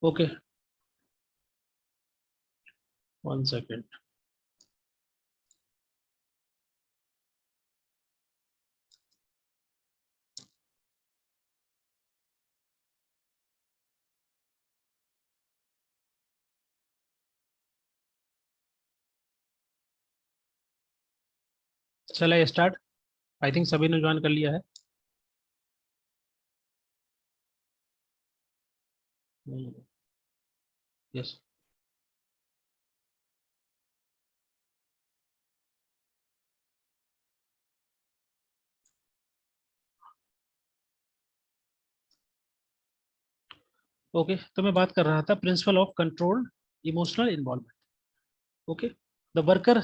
Okay, 1 second. चला start. I think सभी ने ज्वाइन कर लिया है। यस। ओके, तो मैं बात कर रहा था principle of controlled emotional involvement. Okay, the worker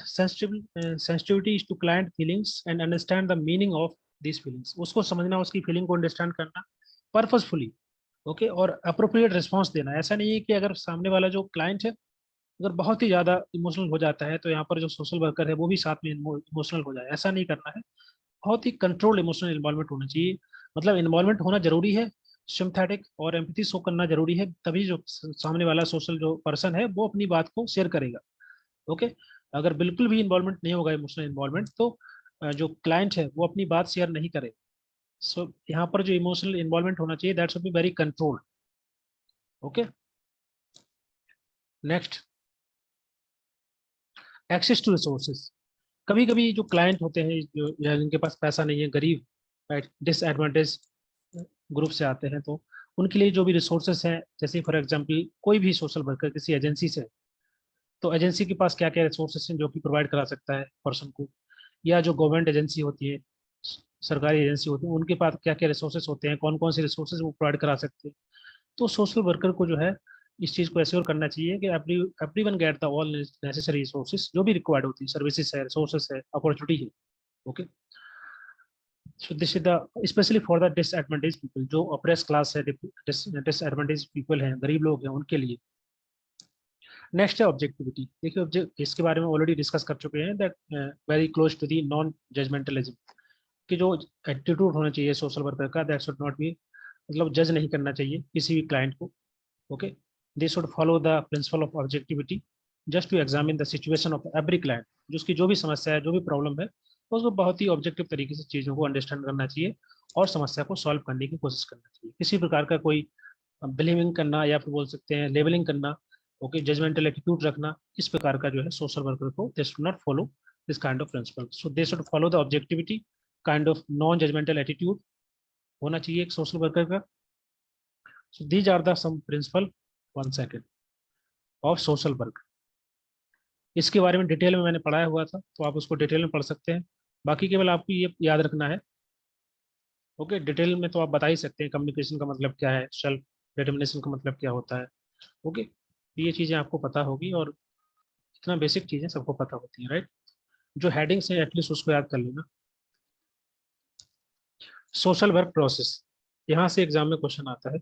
sensitivity is to client feelings and understand the meaning of these feelings। उसको समझना, उसकी फीलिंग को अंडरस्टैंड करना पर्पसफुली। ओके, और अप्रोप्रिएट रिस्पॉन्स देना। ऐसा नहीं है कि अगर सामने वाला जो क्लाइंट है अगर बहुत ही ज्यादा इमोशनल हो जाता है तो यहाँ पर जो सोशल वर्कर है वो भी साथ में इमोशनल हो जाए, ऐसा नहीं करना है। बहुत ही कंट्रोल्ड इमोशनल इन्वॉल्वमेंट होना चाहिए। मतलब इन्वॉल्वमेंट होना जरूरी है, सिम्पैथेटिक और एम्पैथी शो करना जरूरी है, तभी जो सामने वाला सोशल जो पर्सन है वो अपनी बात को शेयर करेगा। ओके, अगर बिल्कुल भी इन्वॉल्वमेंट नहीं होगा, इमोशनल इन्वॉल्वमेंट, तो जो क्लाइंट है वो अपनी बात शेयर नहीं करे। सो यहाँ पर जो इमोशनल इन्वॉल्वमेंट होना चाहिए that should be very controlled. Okay, next, access to resources. कभी कभी जो क्लाइंट होते हैं जो या जिनके पास पैसा नहीं है, गरीब डिसएडवांटेज ग्रुप से आते हैं, तो उनके लिए जो भी रिसोर्सेज हैं, जैसे फॉर एग्जांपल कोई भी सोशल वर्कर किसी एजेंसी से, तो एजेंसी के पास क्या क्या रिसोर्सेज हैं जो कि प्रोवाइड करा सकता है पर्सन को, या जो गवर्नमेंट एजेंसी होती है, सरकारी एजेंसी होती है, उनके पास क्या क्या रिसोर्सेज होते हैं, कौन कौन से रिसोर्सेज वो प्रोवाइड करा सकते हैं। तो सोशल वर्कर को जो है इस चीज़ को एश्योर करना चाहिए कि everyone get the all necessary resources जो भी रिक्वायर्ड होती है, सर्विसेज है, रिसोर्सेज है, अपॉर्चुनिटी है। Okay, so this is the specially for the disadvantage people, जो अप्रेस क्लास है, डिसएडवांटेज पीपल हैं, गरीब लोग हैं, उनके लिए। नेक्स्ट है ऑब्जेक्टिविटी। देखिए ऑब्जेक्ट इसके बारे में ऑलरेडी डिस्कस कर चुके हैं, that very close to the non judgementalism, कि जो एटीट्यूड होना चाहिए सोशल वर्कर का, दैट शुड नॉट बी, मतलब जज नहीं करना चाहिए किसी भी क्लाइंट को। Okay, they should follow the principle of objectivity just to examine the situation of every client. जो उसकी जो भी समस्या है, जो भी प्रॉब्लम है, तो उसको बहुत ही ऑब्जेक्टिव तरीके से चीज़ों को अंडरस्टैंड करना चाहिए और समस्या को सॉल्व करने की कोशिश करना चाहिए। किसी प्रकार का कोई ब्लेमिंग करना या फिर बोल सकते हैं लेबलिंग करना, ओके, जजमेंटल एटीट्यूड रखना, इस प्रकार का जो है सोशल वर्कर को they should not follow this kind of principle. So they should follow the objectivity, kind of non judgemental attitude होना चाहिए एक सोशल वर्कर का। So these are the some principle, 1 second, of social work. इसके बारे में detail में मैंने पढ़ाया हुआ था, तो आप उसको डिटेल में पढ़ सकते हैं। बाकी केवल आपको ये याद रखना है। ओके, डिटेल में तो आप बता ही सकते हैं कम्युनिकेशन का मतलब क्या है, सेल्फ डिटर्मिनेशन का मतलब क्या होता है। ओके, ये चीज़ें आपको पता होगी, और इतना बेसिक चीज़ें सबको पता होती हैं, राइट। जो हेडिंग्स हैं एटलीस्ट उसको याद कर लेना। सोशल वर्क प्रोसेस, यहाँ से एग्जाम में क्वेश्चन आता है।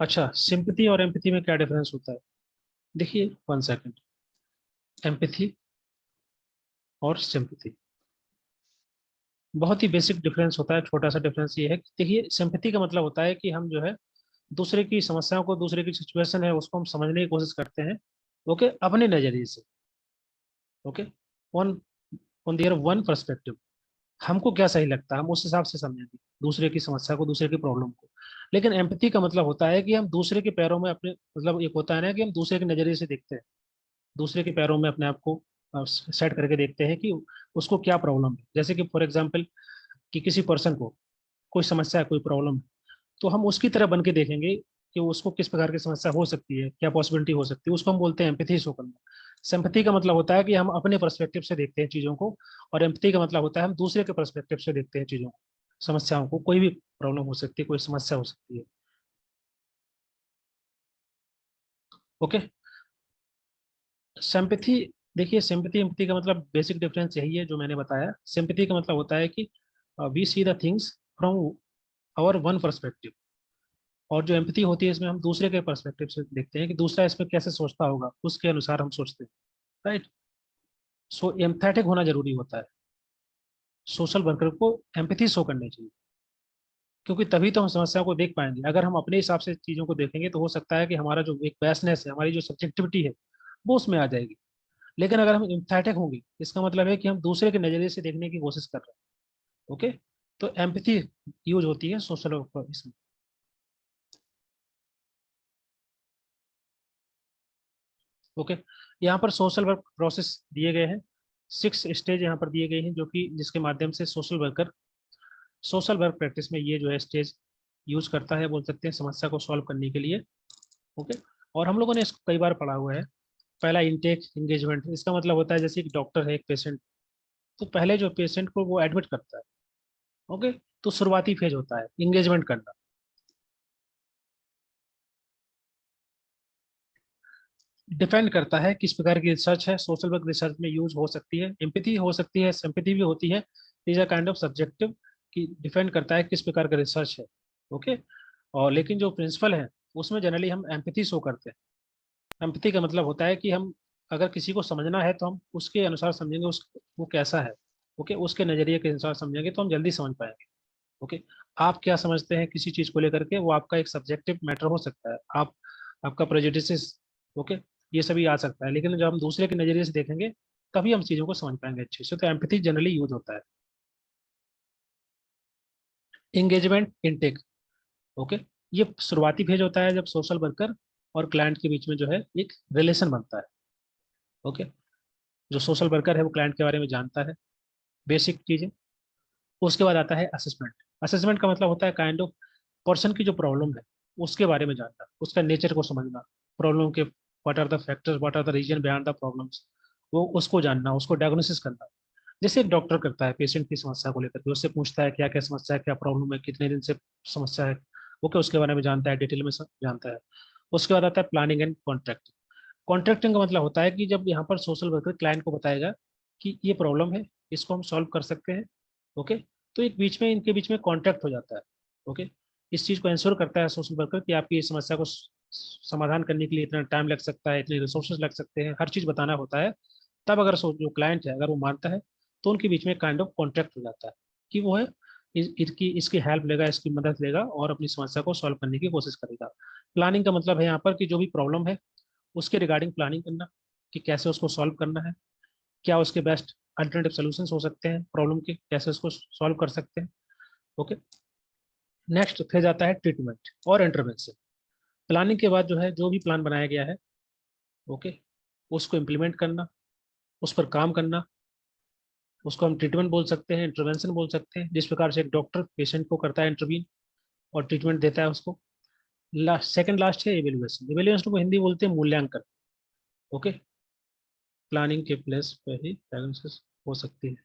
अच्छा, सिंपैथी और एम्पैथी में क्या डिफरेंस होता है? देखिए, 1 सेकेंड, एम्पैथी और सिंपैथी बहुत ही बेसिक डिफरेंस होता है। छोटा सा डिफरेंस ये है कि देखिए, सिंपैथी का मतलब होता है कि हम जो है दूसरे की समस्याओं को, दूसरे की सिचुएशन है उसको हम समझने की कोशिश करते हैं, ओके, अपने नजरिए से। Okay, on on their one perspective, हमको क्या सही लगता है हम उस हिसाब से समझेंगे दूसरे की समस्या को, दूसरे की प्रॉब्लम को। लेकिन एम्पैथी का मतलब होता है कि हम दूसरे के पैरों में अपने, मतलब एक होता है ना कि हम दूसरे के नजरिए से देखते हैं, दूसरे के पैरों में अपने आप को सेट करके देखते हैं कि उसको क्या प्रॉब्लम है। जैसे कि फॉर एग्जाम्पल, कि किसी पर्सन को कोई समस्या है, कोई प्रॉब्लम है, तो हम उसकी तरह बन के देखेंगे कि उसको किस प्रकार की समस्या हो सकती है, क्या पॉसिबिलिटी हो सकती है, उसको हम बोलते हैं एम्पैथी शो करना। सिंपैथी का मतलब होता है कि हम अपने पर्सपेक्टिव से देखते हैं चीज़ों को, और एम्पैथी का मतलब होता है हम दूसरे के पर्सपेक्टिव से देखते हैं चीज़ों को, समस्याओं को। कोई भी प्रॉब्लम हो सकती है, कोई समस्या हो सकती है। ओके, सिंपैथी, देखिए सिंपैथी एम्पैथी का मतलब बेसिक डिफरेंस यही है जो मैंने बताया। सिंपैथी का मतलब होता है कि we see the things from our own perspective, और जो एम्पैथी होती है इसमें हम दूसरे के पर्सपेक्टिव से देखते हैं कि दूसरा इसमें कैसे सोचता होगा, उसके अनुसार हम सोचते हैं, राइट। सो एम्पैथिक होना जरूरी होता है, सोशल वर्कर को एम्पैथी शो करनी चाहिए। क्योंकि तभी तो हम समस्या को देख पाएंगे। अगर हम अपने हिसाब से चीज़ों को देखेंगे तो हो सकता है कि हमारा जो एक बैसनेस है, हमारी जो सब्जेक्टिविटी है, वो उसमें आ जाएगी। लेकिन अगर हम एम्पैथेटिक होंगे, इसका मतलब है कि हम दूसरे के नज़रिए से देखने की कोशिश कर रहे हैं। ओके, तो एम्पैथी यूज होती है सोशल वर्क पर इसमें। ओके, यहाँ पर सोशल वर्क प्रोसेस दिए गए हैं, 6 स्टेज यहाँ पर दिए गए हैं, जो कि जिसके माध्यम से सोशल वर्क प्रैक्टिस में ये जो है स्टेज यूज करता है, बोल सकते हैं, समस्या को सॉल्व करने के लिए। ओके, और हम लोगों ने इसको कई बार पढ़ा हुआ है। पहला इंटेक एंगेजमेंट, इसका मतलब होता है जैसे एक डॉक्टर है, एक पेशेंट, तो पहले जो पेशेंट को वो एडमिट करता है। ओके, तो शुरुआती फेज होता है इंगेजमेंट करना। डिपेंड करता है किस प्रकार की रिसर्च है, सोशल वर्क रिसर्च में यूज हो सकती है, एम्पैथी हो सकती है, सिंपैथी भी होती है। Is a kind of subjective, कि डिपेंड करता है किस प्रकार का रिसर्च है। ओके, और लेकिन जो प्रिंसिपल है उसमें जनरली हम एम्पैथी शो करते हैं। एम्पैथी का मतलब होता है कि हम अगर किसी को समझना है तो हम उसके अनुसार समझेंगे, उस वो कैसा है। ओके, उसके नजरिए के अनुसार समझेंगे तो हम जल्दी समझ पाएंगे। ओके, आप क्या समझते हैं किसी चीज को लेकर के, वो आपका एक सब्जेक्टिव मैटर हो सकता है। आप आपका प्रेजुडिस, ओके, ये सभी आ सकता है, लेकिन जब हम दूसरे के नजरिए से देखेंगे तभी हम चीजों को समझ पाएंगे अच्छे से। तो एम्पैथी जनरली यूज होता है। एंगेजमेंट इनटेक, ओके, ये शुरुआती फेज होता है जब सोशल वर्कर और क्लाइंट के बीच में जो है एक रिलेशन बनता है। ओके, जो सोशल वर्कर है वो क्लाइंट के बारे में जानता है, बेसिक चीजें। उसके बाद आता है असेसमेंट। असेसमेंट का मतलब होता है काइंड ऑफ पर्सन की जो प्रॉब्लम है उसके बारे में जानना, उसका नेचर को समझना, प्रॉब्लम के what are the factors, what are the reason behind the problems, वो उसको जानना, उसको डायग्नोसिस करना। जैसे एक डॉक्टर करता है पेशेंट की समस्या को लेकर के, उससे पूछता है क्या क्या समस्या है, क्या प्रॉब्लम है, कितने दिन से समस्या है। ओके, उसके बारे में जानता है, डिटेल में जानता है। उसके बाद आता है प्लानिंग एंड कॉन्ट्रैक्टिंग। कॉन्ट्रैक्टिंग का मतलब होता है कि जब यहाँ पर सोशल वर्कर क्लाइंट को बताएगा कि ये प्रॉब्लम है, इसको हम सॉल्व कर सकते हैं। ओके, तो एक बीच में इनके बीच में कॉन्ट्रैक्ट हो जाता है। ओके, इस चीज़ को इंश्योर करता है सोशल वर्कर कि आपकी इस समस्या को समाधान करने के लिए इतना टाइम लग सकता है, इतने रिसोर्सेज लग सकते हैं, हर चीज़ बताना होता है। तब अगर जो क्लाइंट है अगर वो मानता है तो उनके बीच में काइंड ऑफ कॉन्ट्रैक्ट हो जाता है कि वो है इसकी हेल्प लेगा, इसकी मदद लेगा और अपनी समस्या को सॉल्व करने की कोशिश करेगा। प्लानिंग का मतलब है यहाँ पर कि जो भी प्रॉब्लम है उसके रिगार्डिंग प्लानिंग करना, कि कैसे उसको सॉल्व करना है, क्या उसके बेस्ट अल्टरनेटिव सोल्यूशन हो सकते हैं प्रॉब्लम के, कैसे उसको सॉल्व कर सकते हैं। ओके, नेक्स्ट फेज आता है ट्रीटमेंट और इंटरवेंशन। प्लानिंग के बाद जो है जो भी प्लान बनाया गया है, ओके, उसको इम्प्लीमेंट करना, उस पर काम करना, उसको हम ट्रीटमेंट बोल सकते हैं, इंटरवेंशन बोल सकते हैं। जिस प्रकार से एक डॉक्टर पेशेंट को करता है इंटरवीन और ट्रीटमेंट देता है उसको। लास्ट, सेकंड लास्ट है एवेल्युएशन। एवेल्युएशन को हिंदी बोलते हैं मूल्यांकन। ओके, प्लानिंग के प्लेस पे ही डायग्नोसिस हो सकती है।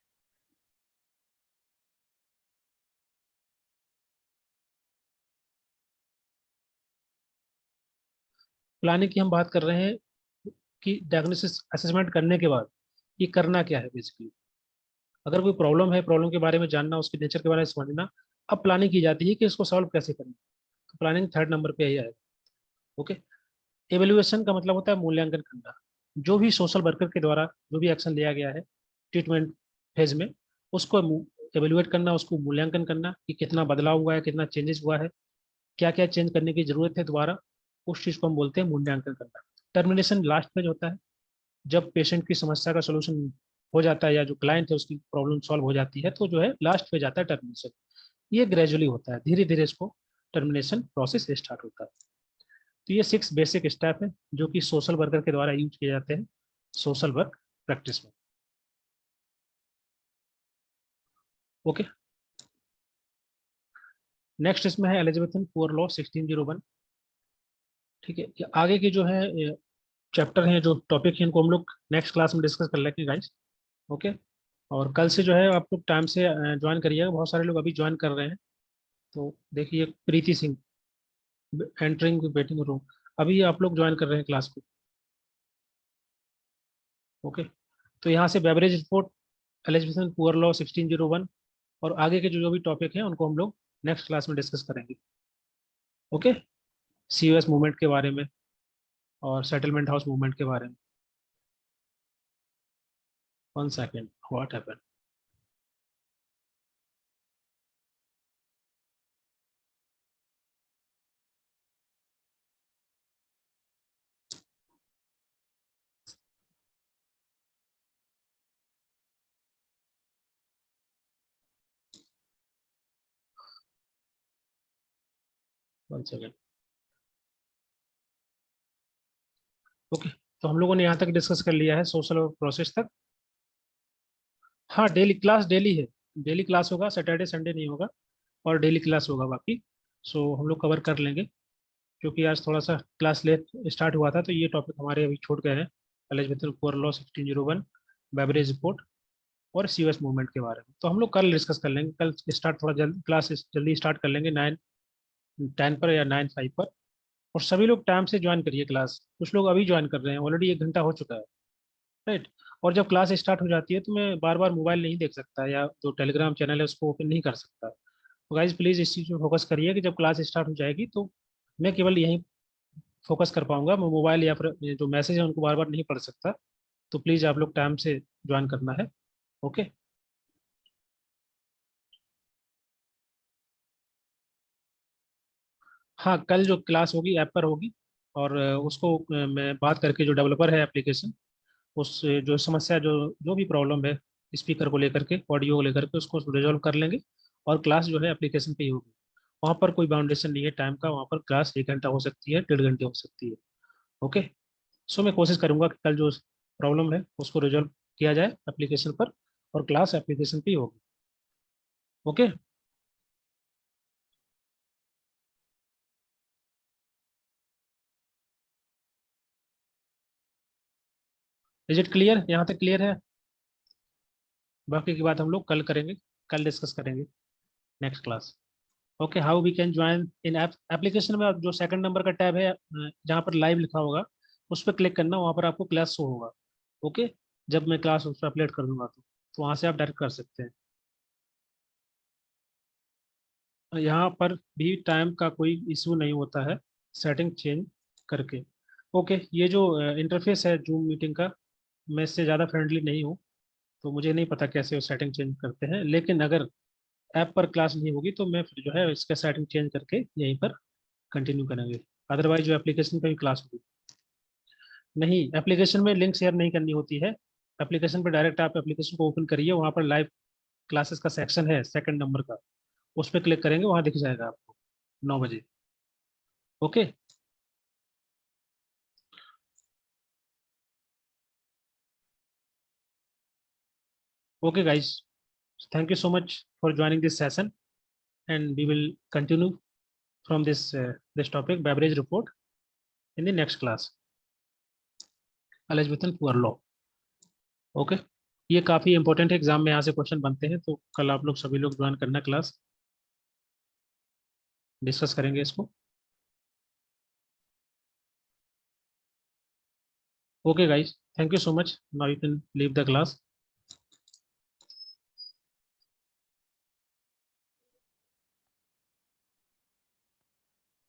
प्लानिंग की हम बात कर रहे हैं कि डायग्नोसिस असेसमेंट करने के बाद ये करना क्या है बेसिकली। अगर कोई प्रॉब्लम है, प्रॉब्लम के बारे में जानना, उसके नेचर के बारे में समझना, अब प्लानिंग की जाती है कि इसको सॉल्व कैसे करना। तो प्लानिंग थर्ड नंबर पे ही आएगा। ओके, एवेल्युएशन का मतलब होता है मूल्यांकन करना। जो भी सोशल वर्कर के द्वारा जो भी एक्शन लिया गया है ट्रीटमेंट फेज में, उसको एवेल्युएट करना, उसको मूल्यांकन करना कि कितना बदलाव हुआ है, कितना चेंजेस हुआ है, क्या क्या चेंज करने की जरूरत है दोबारा। उस चीज को हम बोलते हैं मूल्यांकन करना। टर्मिनेशन लास्ट में होता है जब पेशेंट की समस्या का सोल्यूशन हो जाता है या जो क्लाइंट है उसकी प्रॉब्लम सॉल्व हो जाती है, तो जो है लास्ट पे जाता है टर्मिनेशन। ये ग्रेजुअली होता है, धीरे धीरे इसको टर्मिनेशन प्रोसेस स्टार्ट होता है। तो ये 6 बेसिक स्टेप है जो कि सोशल वर्कर के द्वारा यूज किए जाते हैं सोशल वर्क प्रैक्टिस में। ओके, नेक्स्ट इसमें है एलिजाबेथन पुअर लॉ 1601। ठीक है, ये आगे की जो है चैप्टर है, जो टॉपिक है, इनको हम लोग नेक्स्ट क्लास में डिस्कस कर लेंगे गाइस। ओके, और कल से जो है आप लोग टाइम से ज्वाइन करिएगा, बहुत सारे लोग अभी ज्वाइन कर रहे हैं। तो देखिए प्रीति सिंह एंटरिंग वेटिंग रूम, अभी आप लोग ज्वाइन कर रहे हैं क्लास को। ओके, तो यहाँ से beverage report, eligibility poor law 1601 और आगे के जो भी टॉपिक हैं उनको हम लोग नेक्स्ट क्लास में डिस्कस करेंगे। ओके, सीओएस मूवमेंट के बारे में और सेटलमेंट हाउस मूवमेंट के बारे में। 1 second, what happened. One second. Okay, तो हम लोगों ने यहाँ तक डिस्कस कर लिया है सोशल और प्रोसेस तक। हाँ, डेली क्लास डेली है, डेली क्लास होगा, सैटरडे संडे नहीं होगा, और डेली क्लास होगा बाकी। सो हम लोग कवर कर लेंगे, क्योंकि आज थोड़ा सा क्लास लेट स्टार्ट हुआ था, तो ये टॉपिक हमारे अभी छूट गए हैं। Elizabeth poor law 1601, beverage report और सीओएस मूवमेंट के बारे में तो हम लोग कल डिस्कस कर लेंगे। कल स्टार्ट थोड़ा जल्दी, क्लास जल्दी स्टार्ट कर लेंगे 9:10 पर या 9:05 पर। और सभी लोग टाइम से ज्वाइन करिए क्लास, कुछ लोग अभी ज्वाइन कर रहे हैं, ऑलरेडी 1 घंटा हो चुका है, राइट। और जब क्लास स्टार्ट हो जाती है तो मैं बार बार मोबाइल नहीं देख सकता, या जो टेलीग्राम चैनल है उसको ओपन नहीं कर सकता। तो गाइज प्लीज़ इस चीज़ पे फोकस करिए कि जब क्लास स्टार्ट हो जाएगी तो मैं केवल यहीं फोकस कर पाऊंगा, मैं मोबाइल या फिर ये जो मैसेज है उनको बार बार नहीं पढ़ सकता। तो प्लीज़ आप लोग टाइम से ज्वाइन करना है। ओके। हाँ, कल जो क्लास होगी ऐप पर होगी, और उसको मैं बात करके, जो डेवलपर है एप्लीकेशन, उस जो समस्या, जो जो भी प्रॉब्लम है स्पीकर को लेकर के, ऑडियो को लेकर के, उसको रिजॉल्व कर लेंगे। और क्लास जो है एप्लीकेशन पे ही होगी, वहाँ पर कोई बाउंडेशन नहीं है टाइम का, वहाँ पर क्लास 1 घंटा हो सकती है, 1.5 घंटे हो सकती है। ओके। सो मैं कोशिश करूंगा कि कल जो प्रॉब्लम है उसको रिजॉल्व किया जाए एप्लीकेशन पर, और क्लास एप्लीकेशन पे ही होगी। ओके। Is it clear? यहाँ तक क्लियर है? बाकी की बात हम लोग कल करेंगे, कल डिस्कस करेंगे next class. Okay, how we can join in app application में, जो सेकंड नंबर का टैब है, जहाँ पर लाइव लिखा होगा, उस पर क्लिक करना, वहाँ पर आपको क्लास शो होगा। ओके। जब मैं क्लास उस पर अपलोड कर दूंगा तो वहाँ से आप डायरेक्ट कर सकते हैं। यहाँ पर भी टाइम का कोई इशू नहीं होता है, सेटिंग चेंज करके। ओके, ये जो इंटरफेस है जूम मीटिंग का, मैं इससे ज़्यादा फ्रेंडली नहीं हूँ, तो मुझे नहीं पता कैसे वो सेटिंग चेंज करते हैं, लेकिन अगर ऐप पर क्लास नहीं होगी तो मैं फिर जो है इसका सेटिंग चेंज करके यहीं पर कंटिन्यू करेंगे। अदरवाइज जो एप्लीकेशन पे भी क्लास होगी। नहीं, एप्लीकेशन में लिंक शेयर नहीं करनी होती है। एप्लीकेशन पर डायरेक्ट आप एप्लीकेशन को ओपन करिए, वहाँ पर लाइव क्लासेस का सेक्शन है सेकंड नंबर का, उस पर क्लिक करेंगे, वहाँ दिख जाएगा आपको 9 बजे। Okay. Okay guys, thank you so much for joining this session, and we will continue from this topic, beverage report, in the next class, Elizabethan poor law. Okay. ये काफ़ी इंपॉर्टेंट एग्जाम में यहाँ से क्वेश्चन बनते हैं, तो कल आप लोग सभी लोग ज्वाइन करना क्लास, डिस्कस करेंगे इसको। Okay guys, thank you so much, now you can leave the class.